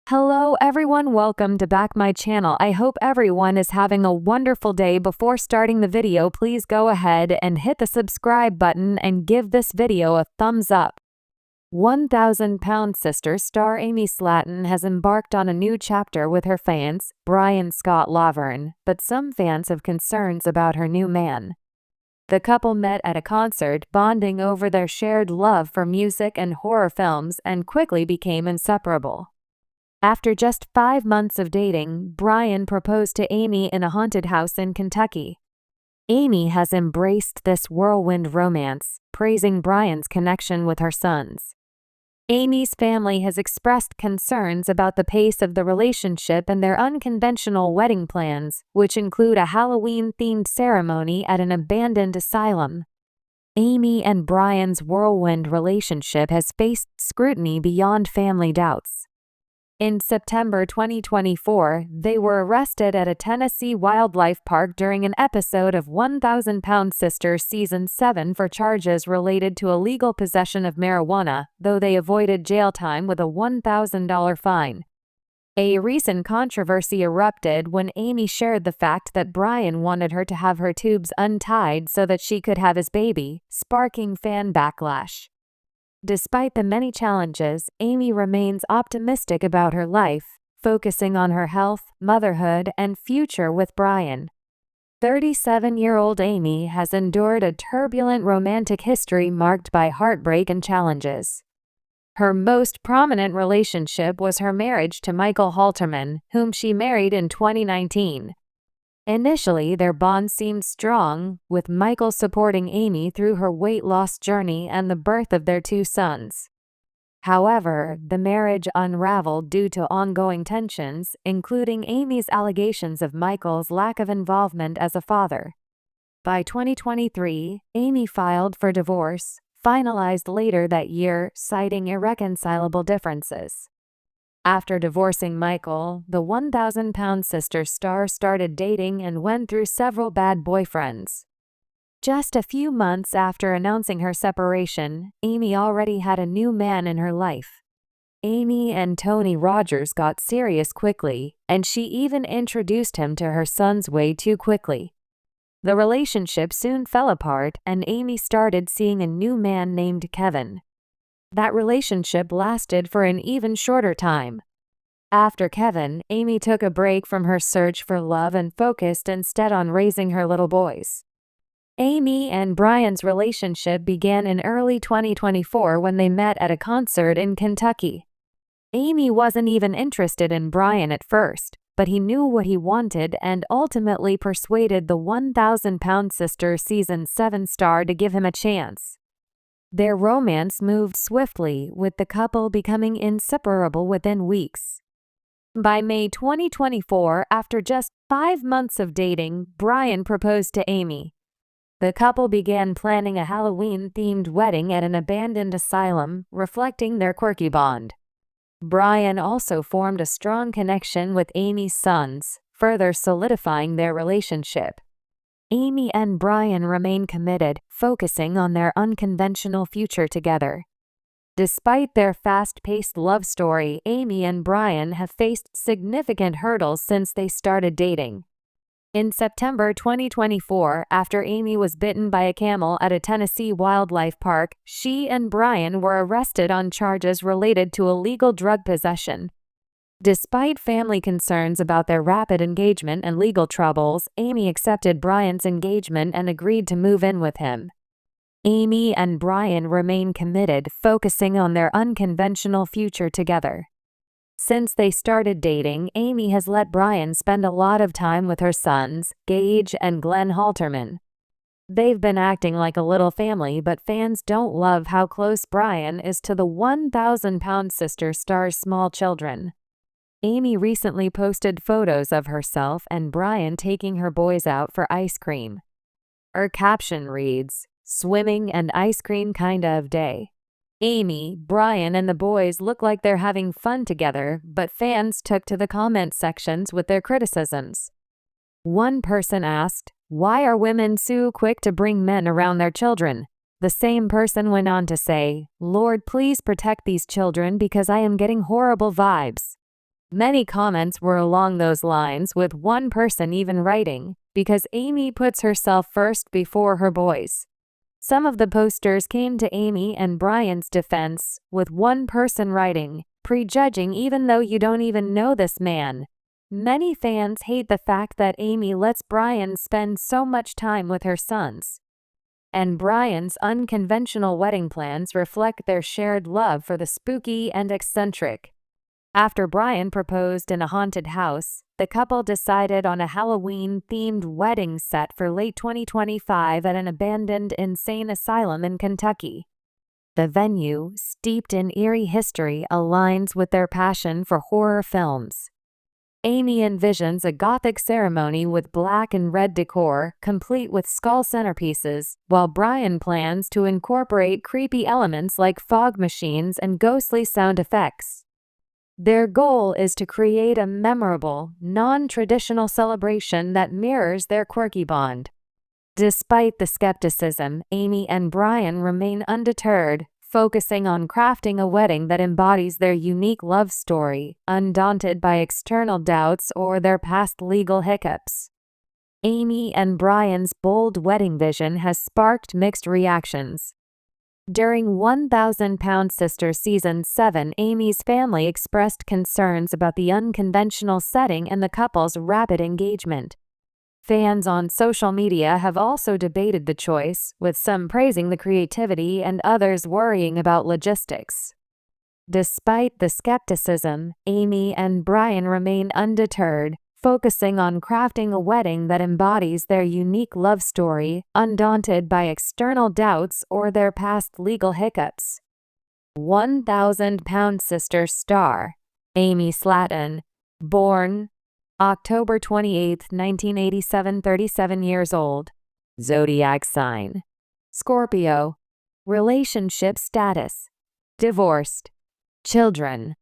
Hello everyone, welcome to back my channel. I hope everyone is having a wonderful day. Before starting the video, please go ahead and hit the subscribe button and give this video a thumbs up. 1,000-pound sister star Amy Slaton has embarked on a new chapter with her fans, Brian Scott Laverne, but some fans have concerns about her new man. The couple met at a concert, bonding over their shared love for music and horror films, and quickly became inseparable. After just 5 months of dating, Brian proposed to Amy in a haunted house in Kentucky. Amy has embraced this whirlwind romance, praising Brian's connection with her sons. Amy's family has expressed concerns about the pace of the relationship and their unconventional wedding plans, which include a Halloween-themed ceremony at an abandoned asylum. Amy and Brian's whirlwind relationship has faced scrutiny beyond family doubts. In September 2024, they were arrested at a Tennessee wildlife park during an episode of 1,000-Pound Sisters Season 7 for charges related to illegal possession of marijuana, though they avoided jail time with a $1,000 fine. A recent controversy erupted when Amy shared the fact that Brian wanted her to have her tubes untied so that she could have his baby, sparking fan backlash. Despite the many challenges, Amy remains optimistic about her life, focusing on her health, motherhood, and future with Brian. 37-year-old Amy has endured a turbulent romantic history marked by heartbreak and challenges. Her most prominent relationship was her marriage to Michael Halterman, whom she married in 2019. Initially, their bond seemed strong, with Michael supporting Amy through her weight loss journey and the birth of their 2 sons. However, the marriage unraveled due to ongoing tensions, including Amy's allegations of Michael's lack of involvement as a father. By 2023, Amy filed for divorce, finalized later that year, citing irreconcilable differences. After divorcing Michael, the 1,000-pound sister star started dating and went through several bad boyfriends. Just a few months after announcing her separation, Amy already had a new man in her life. Amy and Tony Rogers got serious quickly, and she even introduced him to her sons way too quickly. The relationship soon fell apart, and Amy started seeing a new man named Kevin. That relationship lasted for an even shorter time. After Kevin, Amy took a break from her search for love and focused instead on raising her little boys. Amy and Brian's relationship began in early 2024 when they met at a concert in Kentucky. Amy wasn't even interested in Brian at first, but he knew what he wanted and ultimately persuaded the 1,000-Pound Sisters Season 7 star to give him a chance. Their romance moved swiftly, with the couple becoming inseparable within weeks. By May 2024, after just 5 months of dating, Brian proposed to Amy. The couple began planning a Halloween-themed wedding at an abandoned asylum, reflecting their quirky bond. Brian also formed a strong connection with Amy's sons, further solidifying their relationship. Amy and Brian remain committed, focusing on their unconventional future together. Despite their fast-paced love story, Amy and Brian have faced significant hurdles since they started dating. In September 2024, after Amy was bitten by a camel at a Tennessee wildlife park, she and Brian were arrested on charges related to illegal drug possession. Despite family concerns about their rapid engagement and legal troubles, Amy accepted Brian's engagement and agreed to move in with him. Amy and Brian remain committed, focusing on their unconventional future together. Since they started dating, Amy has let Brian spend a lot of time with her sons, Gage and Glenn Halterman. They've been acting like a little family, but fans don't love how close Brian is to the 1,000-Pound Sister star's small children. Amy recently posted photos of herself and Brian taking her boys out for ice cream. Her caption reads, "Swimming and ice cream kinda of day." Amy, Brian, and the boys look like they're having fun together, but fans took to the comment sections with their criticisms. One person asked, "Why are women so quick to bring men around their children?" The same person went on to say, "Lord, please protect these children because I am getting horrible vibes." Many comments were along those lines, with one person even writing, "Because Amy puts herself first before her boys." Some of the posters came to Amy and Brian's defense, with one person writing, "Prejudging even though you don't even know this man." Many fans hate the fact that Amy lets Brian spend so much time with her sons. And Brian's unconventional wedding plans reflect their shared love for the spooky and eccentric. After Brian proposed in a haunted house, the couple decided on a Halloween-themed wedding set for late 2025 at an abandoned insane asylum in Kentucky. The venue, steeped in eerie history, aligns with their passion for horror films. Amy envisions a gothic ceremony with black and red decor, complete with skull centerpieces, while Brian plans to incorporate creepy elements like fog machines and ghostly sound effects. Their goal is to create a memorable, non-traditional celebration that mirrors their quirky bond. Despite the skepticism, Amy and Brian remain undeterred, focusing on crafting a wedding that embodies their unique love story, undaunted by external doubts or their past legal hiccups. Amy and Brian's bold wedding vision has sparked mixed reactions. During 1,000-Pound Sisters Season 7, Amy's family expressed concerns about the unconventional setting and the couple's rapid engagement. Fans on social media have also debated the choice, with some praising the creativity and others worrying about logistics. Despite the skepticism, Amy and Brian remain undeterred, focusing on crafting a wedding that embodies their unique love story, undaunted by external doubts or their past legal hiccups. 1,000-Pound Sisters star Amy Slaton, born October 28, 1987, 37 years old. Zodiac sign: Scorpio. Relationship status: divorced. Children: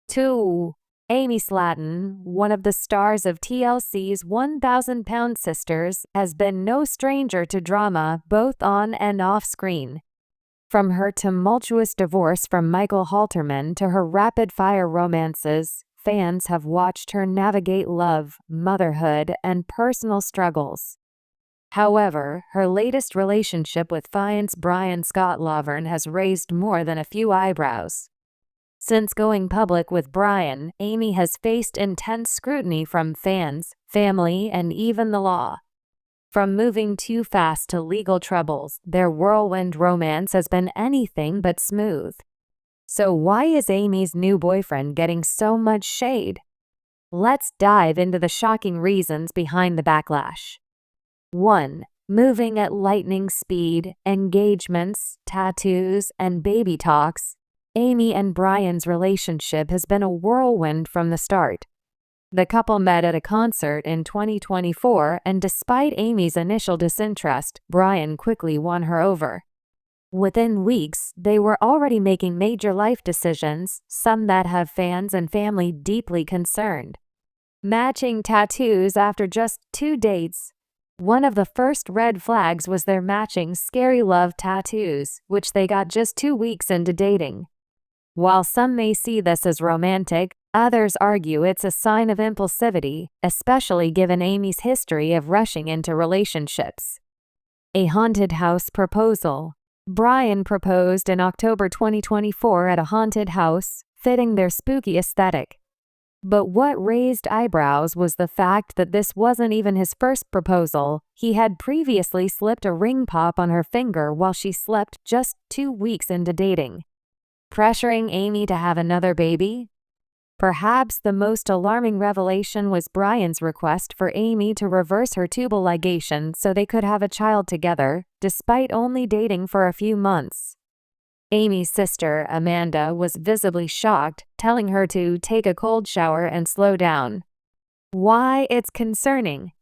2. Amy Slaton, one of the stars of TLC's 1,000-Pound Sisters, has been no stranger to drama both on and off screen. From her tumultuous divorce from Michael Halterman to her rapid-fire romances, fans have watched her navigate love, motherhood, and personal struggles. However, her latest relationship with Fiance Brian Scott Laverne has raised more than a few eyebrows. Since going public with Brian, Amy has faced intense scrutiny from fans, family, and even the law. From moving too fast to legal troubles, their whirlwind romance has been anything but smooth. So why is Amy's new boyfriend getting so much shade? Let's dive into the shocking reasons behind the backlash. 1. Moving at lightning speed, engagements, tattoos, and baby talks. Amy and Brian's relationship has been a whirlwind from the start. The couple met at a concert in 2024, and despite Amy's initial disinterest, Brian quickly won her over. Within weeks, they were already making major life decisions, some that have fans and family deeply concerned. Matching tattoos after just 2 dates. One of the first red flags was their matching scary love tattoos, which they got just 2 weeks into dating. While some may see this as romantic, others argue it's a sign of impulsivity, especially given Amy's history of rushing into relationships. A haunted house proposal. Brian proposed in October 2024 at a haunted house, fitting their spooky aesthetic. But what raised eyebrows was the fact that this wasn't even his first proposal. He had previously slipped a ring pop on her finger while she slept just 2 weeks into dating. Pressuring Amy to have another baby? Perhaps the most alarming revelation was Brian's request for Amy to reverse her tubal ligation so they could have a child together, despite only dating for a few months. Amy's sister, Amanda, was visibly shocked, telling her to take a cold shower and slow down. Why it's concerning.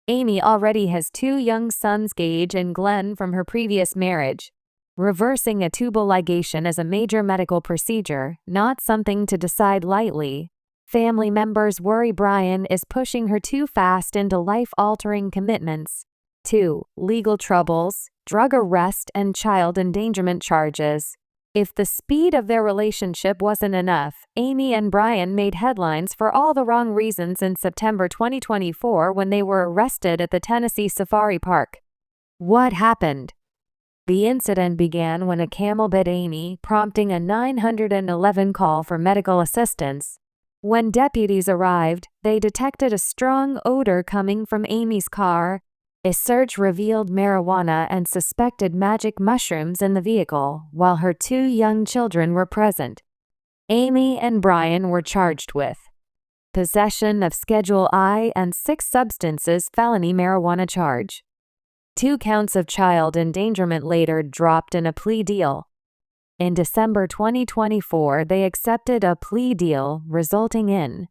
Amy already has 2 young sons, Gage and Glenn, from her previous marriage. Reversing a tubal ligation is a major medical procedure, not something to decide lightly. Family members worry Brian is pushing her too fast into life-altering commitments. 2. Legal troubles, drug arrest, and child endangerment charges. If the speed of their relationship wasn't enough, Amy and Brian made headlines for all the wrong reasons in September 2024 when they were arrested at the Tennessee Safari Park. What happened? The incident began when a camel bit Amy, prompting a 911 call for medical assistance. When deputies arrived, they detected a strong odor coming from Amy's car. A search revealed marijuana and suspected magic mushrooms in the vehicle, while her 2 young children were present. Amy and Brian were charged with possession of Schedule I and 6 substances felony marijuana charge. 2 counts of child endangerment later dropped in a plea deal. In December 2024, they accepted a plea deal, resulting in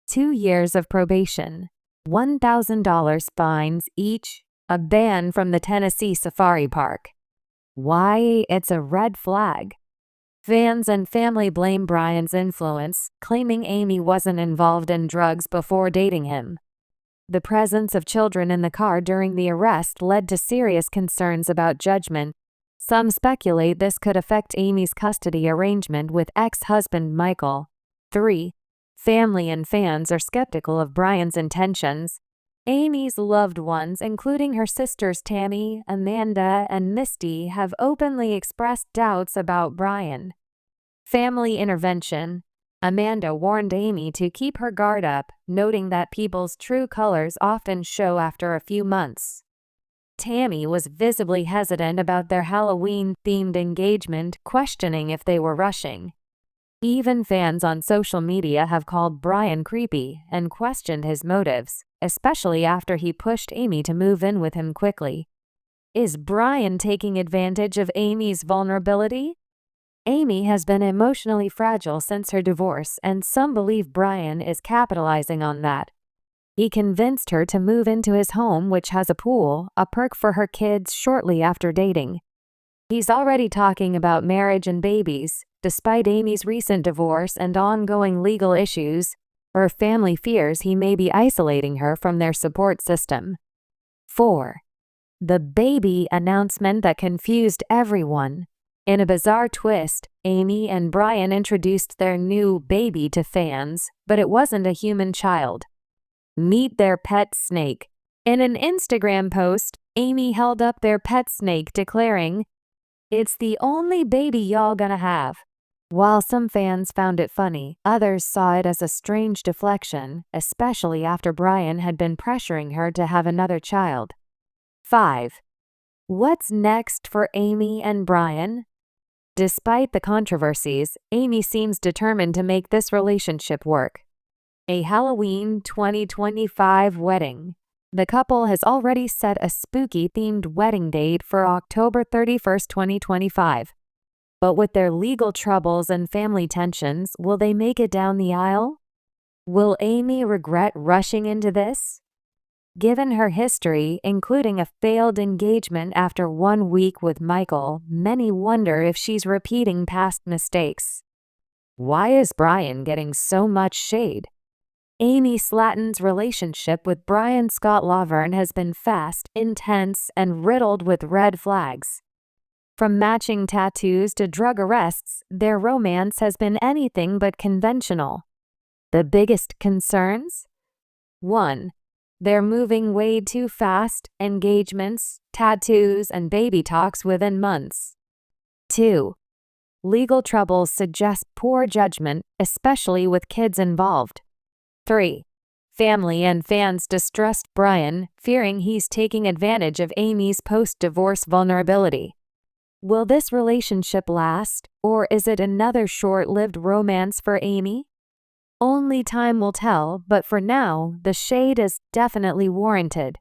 2 years of probation, $1,000 fines each, a ban from the Tennessee Safari Park. Why it's a red flag? Fans and family blame Brian's influence, claiming Amy wasn't involved in drugs before dating him. The presence of children in the car during the arrest led to serious concerns about judgment. Some speculate this could affect Amy's custody arrangement with ex-husband Michael. 3. Family and fans are skeptical of Brian's intentions. Amy's loved ones, including her sisters Tammy, Amanda, and Misty, have openly expressed doubts about Brian. Family intervention. Amanda warned Amy to keep her guard up, noting that people's true colors often show after a few months. Tammy was visibly hesitant about their Halloween-themed engagement, questioning if they were rushing. Even fans on social media have called Brian creepy and questioned his motives, especially after he pushed Amy to move in with him quickly. Is Brian taking advantage of Amy's vulnerability? Amy has been emotionally fragile since her divorce, and some believe Brian is capitalizing on that. He convinced her to move into his home, which has a pool, a perk for her kids, shortly after dating. He's already talking about marriage and babies. Despite Amy's recent divorce and ongoing legal issues, her family fears he may be isolating her from their support system. 4. The baby announcement that confused everyone. In a bizarre twist, Amy and Brian introduced their new baby to fans, but it wasn't a human child. Meet their pet snake. In an Instagram post, Amy held up their pet snake, declaring, "It's the only baby y'all gonna have." While some fans found it funny, others saw it as a strange deflection, especially after Brian had been pressuring her to have another child. 5. What's next for Amy and Brian? Despite the controversies, Amy seems determined to make this relationship work. A Halloween 2025 wedding. The couple has already set a spooky-themed wedding date for October 31, 2025. But with their legal troubles and family tensions, will they make it down the aisle? Will Amy regret rushing into this? Given her history, including a failed engagement after 1 week with Michael, many wonder if she's repeating past mistakes. Why is Brian getting so much shade? Amy Slaton's relationship with Brian Scott Laverne has been fast, intense, and riddled with red flags. From matching tattoos to drug arrests, their romance has been anything but conventional. The biggest concerns? 1. They're moving way too fast, engagements, tattoos, and baby talks within months. 2. Legal troubles suggest poor judgment, especially with kids involved. 3. Family and fans distrust Brian, fearing he's taking advantage of Amy's post-divorce vulnerability. Will this relationship last, or is it another short-lived romance for Amy? Only time will tell, but for now, the shade is definitely warranted.